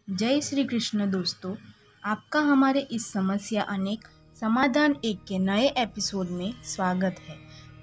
जय श्री कृष्ण दोस्तों, आपका हमारे इस समस्या अनेक समाधान एक के नए एपिसोड में स्वागत है।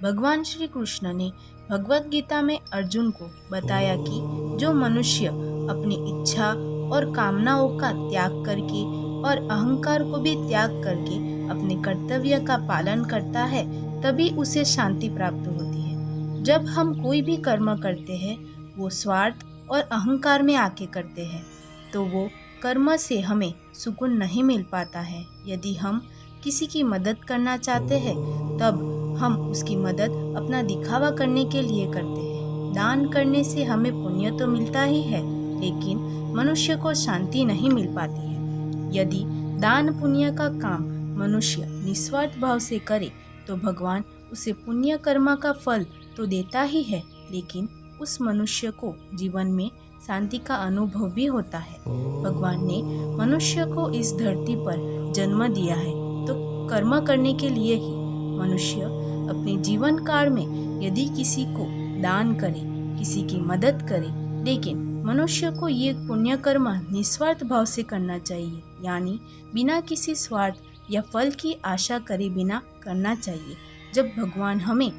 भगवान श्री कृष्ण ने भगवत गीता में अर्जुन को बताया कि जो मनुष्य अपनी इच्छा और कामनाओं का त्याग करके और अहंकार को भी त्याग करके अपने कर्तव्य का पालन करता है तभी उसे शांति प्राप्त होती है। जब हम कोई भी कर्म करते हैं वो स्वार्थ और अहंकार में आके करते हैं तो वो कर्म से हमें सुकून नहीं मिल पाता है। यदि हम किसी की मदद करना चाहते हैं तब हम उसकी मदद अपना दिखावा करने के लिए करते हैं। दान करने से हमें पुण्य तो मिलता ही है लेकिन मनुष्य को शांति नहीं मिल पाती है। यदि दान पुण्य का काम मनुष्य निस्वार्थ भाव से करे तो भगवान उसे पुण्य कर्म का फल तो देता ही है लेकिन उस मनुष्य को जीवन में शांति का अनुभव भी होता है। भगवान ने मनुष्य को इस धरती पर जन्म दिया है तो कर्म करने के लिए ही। मनुष्य अपने जीवन काल में यदि किसी को दान करे, किसी की मदद करे, लेकिन मनुष्य को ये पुण्य कर्म निस्वार्थ भाव से करना चाहिए, यानी बिना किसी स्वार्थ या फल की आशा करे बिना करना चाहिए। जब भगवान हमें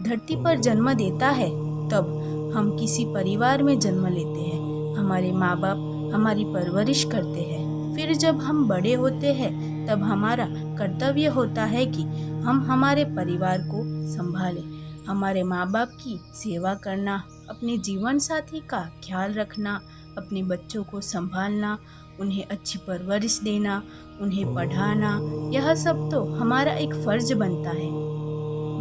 धरती पर जन्म देता है तब हम किसी परिवार में जन्म लेते हैं। हमारे माँ बाप हमारी परवरिश करते हैं। फिर जब हम बड़े होते हैं तब हमारा कर्तव्य होता है कि हम हमारे परिवार को संभालें, हमारे माँ बाप की सेवा करना, अपने जीवन साथी का ख्याल रखना, अपने बच्चों को संभालना, उन्हें अच्छी परवरिश देना, उन्हें पढ़ाना, यह सब तो हमारा एक फर्ज बनता है।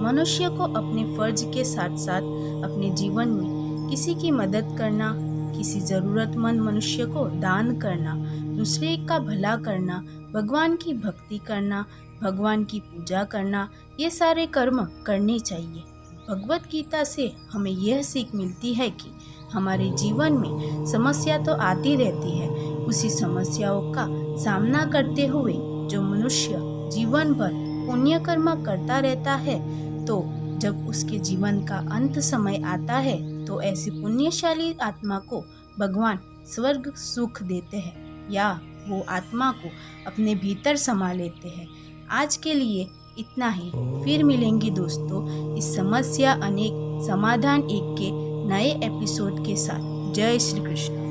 मनुष्य को अपने फर्ज के साथ साथ अपने जीवन में किसी की मदद करना, किसी ज़रूरतमंद मनुष्य को दान करना, दूसरे का भला करना, भगवान की भक्ति करना, भगवान की पूजा करना, ये सारे कर्म करने चाहिए। भगवत गीता से हमें यह सीख मिलती है कि हमारे जीवन में समस्या तो आती रहती है। उसी समस्याओं का सामना करते हुए जो मनुष्य जीवन भर पुण्य कर्म करता रहता है तो जब उसके जीवन का अंत समय आता है तो ऐसी पुण्यशाली आत्मा को भगवान स्वर्ग सुख देते हैं या वो आत्मा को अपने भीतर समा लेते हैं। आज के लिए इतना ही, फिर मिलेंगे दोस्तों इस समस्या अनेक समाधान एक के नए एपिसोड के साथ। जय श्री कृष्ण।